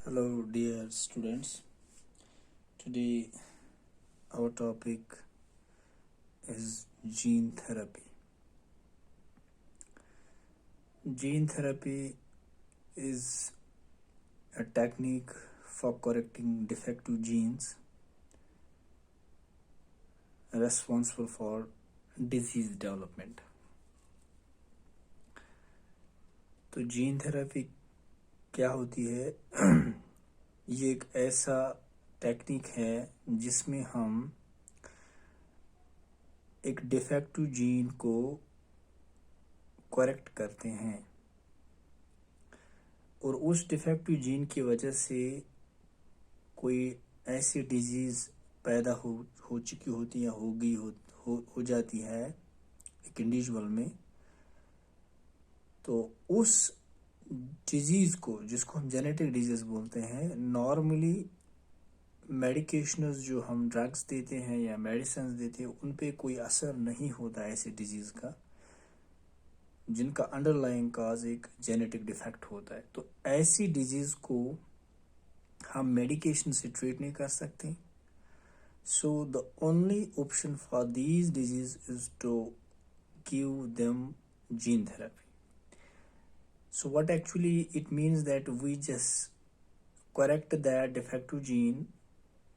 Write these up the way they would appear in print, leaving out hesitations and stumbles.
Hello, dear students. Today, our topic is gene therapy. Gene therapy is a technique for correcting defective genes responsible for disease development. तो gene therapy क्या होती है? ये एक ऐसा technique है जिसमें हम एक डिफेक्टिव जीन को करेक्ट करते हैं और उस डिफेक्टिव जीन की वजह से कोई ऐसी डिजीज़ पैदा हो चुकी होती या हो गई हो जाती है एक इंडिविजुअल में, तो उस डिजीज़ को, जिसको हम जेनेटिक डिजीज़ बोलते हैं, नॉर्मली मेडिकेशंस जो हम ड्रग्स देते हैं या मेडिसिन देते हैं उन पे कोई असर नहीं होता ऐसी डिजीज़ का, जिनका अंडरलाइंग काज एक जेनेटिक डिफेक्ट होता है। तो ऐसी डिजीज़ को हम मेडिकेशन से ट्रीट नहीं कर सकते। So the only option for these disease is to give them gene therapy. So what actually it means that we just correct that defective gene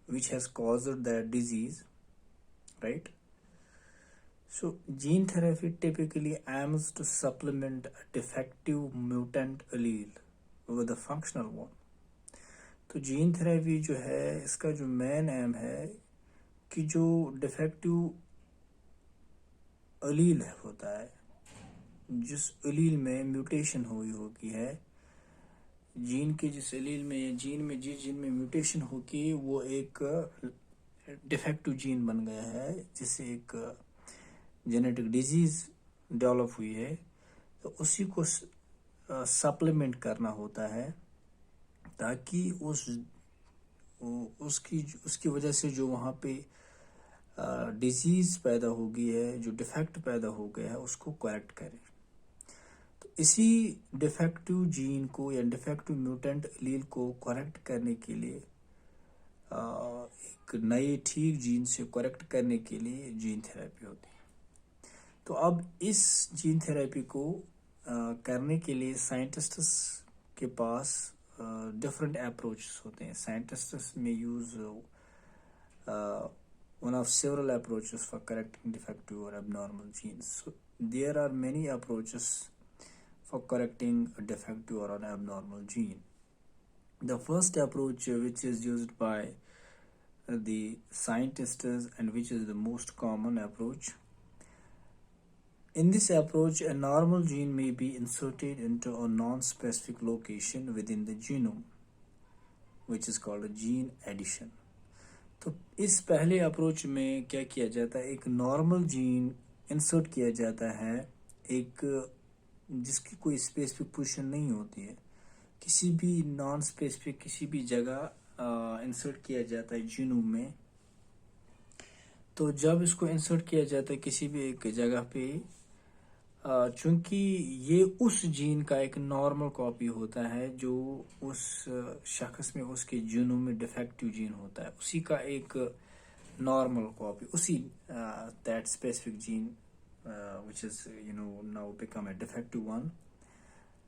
which has caused that disease, right? So gene therapy typically aims to supplement a defective mutant allele with a functional one. तो gene therapy जो है, इसका जो main M है कि जो defective अलील होता है, जिस अलील में म्यूटेशन हुई होती है, जीन के जिस अलील में, जिस जीन में म्यूटेशन होगी वो एक डिफेक्टिव जीन बन गया है, जिससे एक जेनेटिक डिजीज डेवलप हुई है। तो उसी को सप्लीमेंट करना होता है ताकि उसकी वजह से जो वहाँ पे डिजीज़ पैदा हो गई है, जो डिफेक्ट पैदा हो गया है, उसको करेक्ट करें। तो इसी डिफेक्टिव जीन को या डिफेक्टिव म्यूटेंट एलील को करेक्ट करने के लिए, एक नए ठीक जीन से करेक्ट करने के लिए जीन थेरेपी होती है। तो अब इस जीन थेरेपी को करने के लिए साइंटिस्ट्स के पास डिफरेंट अप्रोचेस होते हैं। साइंटिस्ट्स में use one of several approaches for correcting defective or abnormal genes. So there are many approaches for correcting a defective or an abnormal gene. The first approach, which is used by the scientists and which is the most common approach, in this approach a normal gene may be inserted into a non-specific location within the genome, which is called a gene addition. तो इस पहले approach में क्या किया जाता है, एक normal gene insert किया जाता है, एक जिसकी कोई स्पेसिफिक पोजीशन नहीं होती है, किसी भी नॉन स्पेसिफिक किसी भी जगह इंसर्ट किया जाता है जीनोम में। तो जब इसको इंसर्ट किया जाता है किसी भी एक जगह पे, चूंकि ये उस जीन का एक नॉर्मल कॉपी होता है जो उस शख्स में, उसके जीनोम में डिफेक्टिव जीन होता है, उसी का एक नॉर्मल कॉपी, उसी that specific gene which is now become a defective one,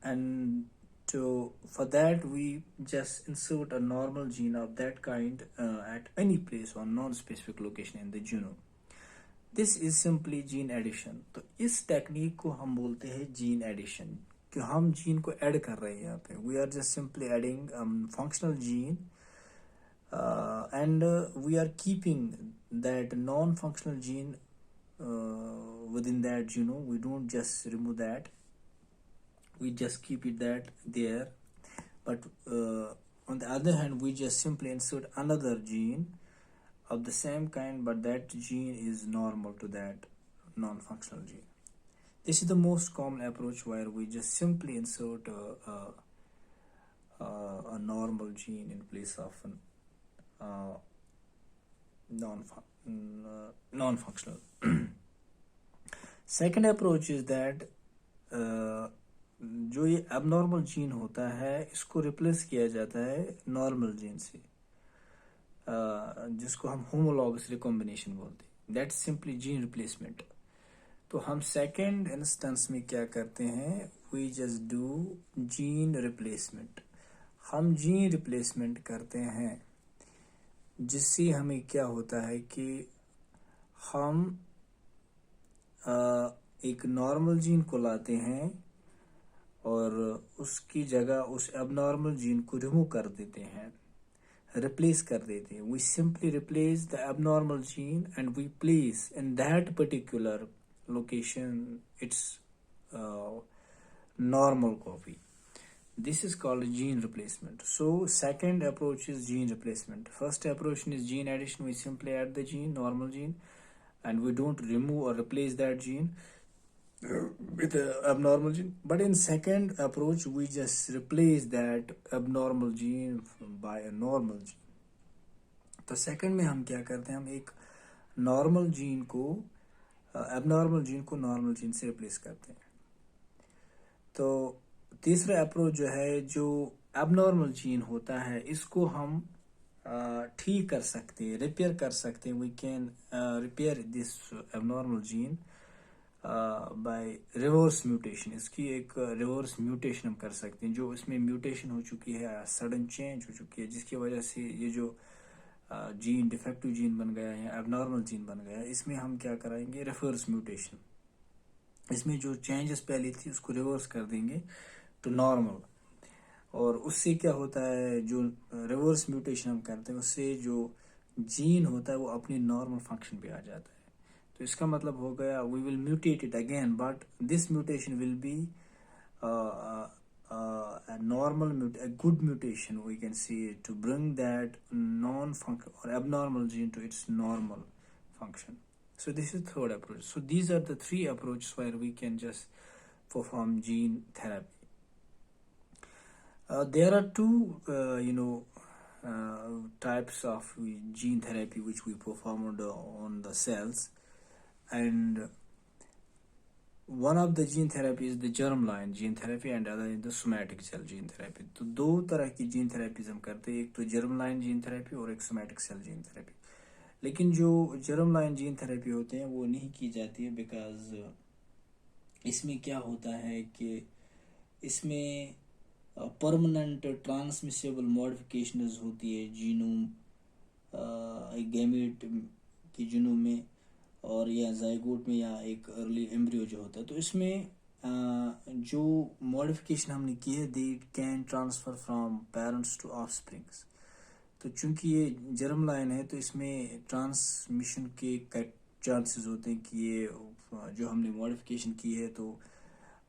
and for that we just insert a normal gene of that kind at any place or non-specific location in the genome. This is simply gene addition. तो इस technique को हम बोलते हैं gene addition, कि हम gene को add कर रहे हैं यहाँ पे। We are just simply adding functional gene and we are keeping that non functional gene within that genome. We don't just remove that, we just keep it that there. But on the other hand, we just simply insert another gene of the same kind, but that gene is normal to that non-functional gene. This is the most common approach, where we just simply insert a normal gene in place of a non-functional. Second approach is that जो ये abnormal gene होता है इसको replace किया जाता है normal gene से, जिसको हम होमोलॉगस रिकॉम्बिनेशन बोलते हैं। That's simply gene replacement. तो हम सेकेंड इंस्टेंस में क्या करते हैं, we just do gene replacement. हम जीन रिप्लेसमेंट करते हैं, जिससे हमें क्या होता है कि हम एक नॉर्मल जीन को लाते हैं और उसकी जगह उस एबनॉर्मल जीन को रिमूव कर देते हैं, रिप्लेस कर देते हैं। We simply replace the abnormal gene and we place in that particular location its normal copy. This is called gene replacement. So second approach is gene replacement. First approach is gene addition. We simply add the gene, normal gene, and we don't remove or replace that gene with the abnormal gene. But in second approach, we just replace that abnormal gene by a normal gene. तो second में हम क्या करते हैं, हम एक normal gene को abnormal gene को नॉर्मल जीन से रिप्लेस करते हैं। तो तीसरा अप्रोच जो है, जो एबनॉर्मल जीन होता है इसको हम ठीक कर सकते हैं, रिपेयर कर सकते हैं। We can repair this abnormal gene by reverse mutation. इसकी एक रिवर्स म्यूटेशन हम कर सकते हैं, जो इसमें म्यूटेशन हो चुकी है, सडन चेंज हो चुकी है, जिसकी वजह से ये जो जीन डिफेक्टिव जीन बन गया है, एबनॉर्मल जीन बन गया है, इसमें हम क्या कराएंगे, रिवर्स म्यूटेशन। इसमें जो चेंजेस पहले थी उसको रिवर्स कर देंगे टू नॉर्मल, और उससे क्या होता है, जो रिवर्स म्यूटेशन हम करते हैं उससे जो जीन होता है वो अपनी नॉर्मल फंक्शन पे आ जाता है। तो इसका मतलब हो गया, we will mutate it again, but this mutation will be a good mutation, we can see, to bring that non-function or abnormal gene to its normal function. So this is third approach. So these are the three approaches where we can just perform gene therapy. There are two, types of gene therapy which we performed on the cells, and one of the gene therapy is the germline gene therapy and other is the somatic cell gene therapy. तो दो तरह की gene therapies हम करते हैं, एक तो germline gene therapy और एक somatic cell जीन थेरेपी। लेकिन जो germline जीन थेरेपी होते हैं वो नहीं की जाती है, बिकॉज इसमें क्या होता है कि इसमें परमानेंट ट्रांसमिसेबल मॉडिफिकेशंस होती है जीनोम, एक गैमेट की जीनोम में, और या जाइगोट में, या एक अर्ली एम्ब्रियो जो होता है। तो इसमें जो मॉडिफिकेशन हमने की है, they can transfer from parents to offsprings. तो चूंकि ये जर्म लाइन है तो इसमें ट्रांसमिशन के चांसेस होते हैं कि ये जो हमने मॉडिफिकेशन की है तो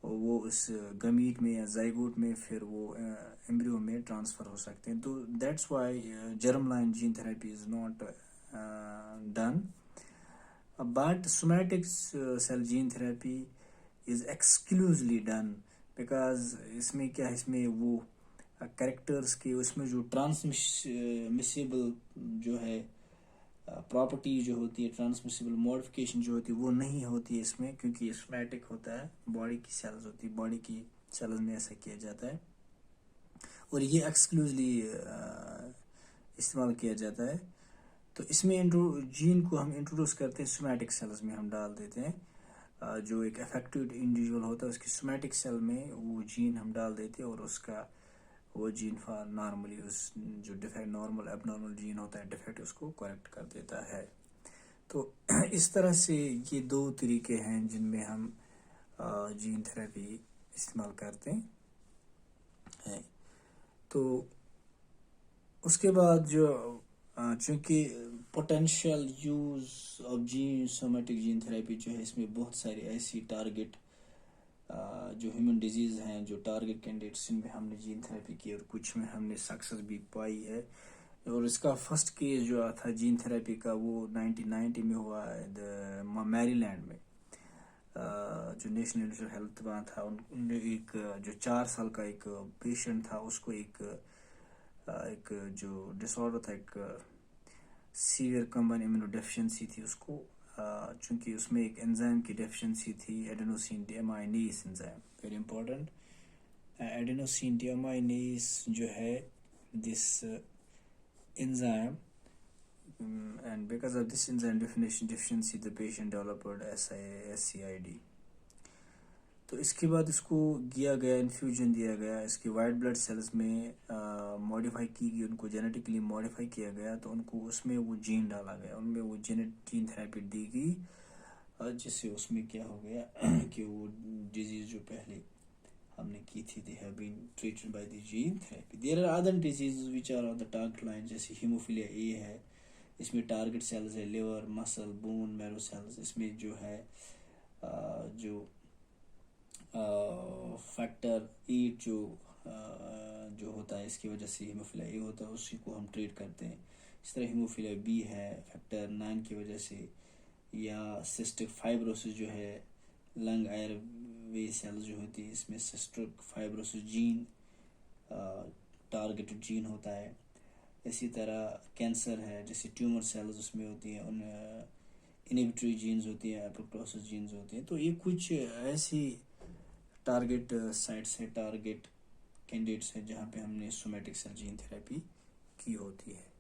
वो उस गमीट में या जाइगोट में फिर वो एम्ब्रियो में ट्रांसफ़र हो सकते हैं। तो that's why germ line gene therapy is not done, but somatic cell gene therapy is exclusively done, because इसमें क्या है, इसमें वो कैरेक्टर्स के उसमें जो ट्रांसमिसिबल जो है प्रॉपर्टी जो होती है, ट्रांसमिसिबल मॉडिफिकेशन जो होती है वो नहीं होती है इसमें, क्योंकि ये सोमैटिक होता है, बॉडी की सेल्स होती है, बॉडी की सेल्स में ऐसा किया जाता है और ये एक्सक्लूसिवली इस्तेमाल किया जाता है। तो इसमें जीन को हम इंट्रोड्यूस करते हैं, सोमैटिक सेल्स में हम डाल देते हैं। जो एक अफेक्टेड इंडिविजुअल होता है उसकी सोमैटिक सेल में वो जीन हम डाल देते हैं और उसका वो जीन फॉर नॉर्मली उस जो डिफेक्ट नॉर्मल एबनॉर्मल जीन होता है डिफेक्ट उसको करेक्ट कर देता है। तो इस तरह से ये दो तरीके हैं जिनमें हम जीन थेरेपी इस्तेमाल करते हैं। तो उसके बाद जो चूँकि potential use of gene somatic gene therapy जो है, इसमें बहुत सारी ऐसी टारगेट जो ह्यूमन डिजीज़ हैं, जो टारगेट कैंडिडेट्स, इनमें हमने जीन थेरेपी की और कुछ में हमने सक्सेस भी पाई है। और इसका फर्स्ट केस जो था जीन थेरेपी का वो 1990 में हुआ है मैरीलैंड में। जो नेशनल इंस्टीट्यूट हेल्थ वहाँ था, उनने एक जो 4 साल का एक पेशेंट था उसको एक जो डिसऑर्डर था, एक सीवियर कम्बाइन इम्यूनो डेफिशिएंसी थी उसको, चूँकि उसमें एक एंजाइम की डेफिशिएंसी थी, adenosine deaminase enzyme, very important. Adenosine deaminase जो है this enzyme, and because of this enzyme deficiency the patient developed SCID. तो इसके बाद इसको दिया गया इन्फ्यूजन दिया गया, इसके वाइट ब्लड सेल्स में मॉडिफाई की गई, उनको जेनेटिकली मॉडिफाई किया गया, तो उनको उसमें वो जीन डाला गया, उनमें वो जीन थेरेपी दी गई, जिससे उसमें क्या हो गया कि वो डिजीज़ जो पहले हमने की थी they have been treated by the gene therapy. There are other diseases which are on the target line, जैसे हीमोफीलिया ए है, इसमें टारगेट सेल्स है liver, muscle, bone marrow cells. इसमें जो है जो फैक्टर 8 जो होता है, इसकी वजह से हीमोफीलिया ए होता है, उसी को हम ट्रीट करते हैं. इस तरह हीमोफीलिया बी है फैक्टर 9 की वजह से, या सिस्टिक फाइब्रोसिस जो है लंग एयरवे सेल्स जो होती है, इसमें cystic fibrosis gene targeted gene होता है. इसी तरह कैंसर है, जैसे ट्यूमर सेल्स उसमें होती हैं, उन इनहिबिटरी जीन्स होती हैं, एपोप्टोसिस जीन्स होती हैं. तो ये कुछ ऐसी टारगेट साइट्स है, टारगेट कैंडिडेट्स है जहाँ पे हमने सोमैटिक सेल जीन थेरेपी की होती है.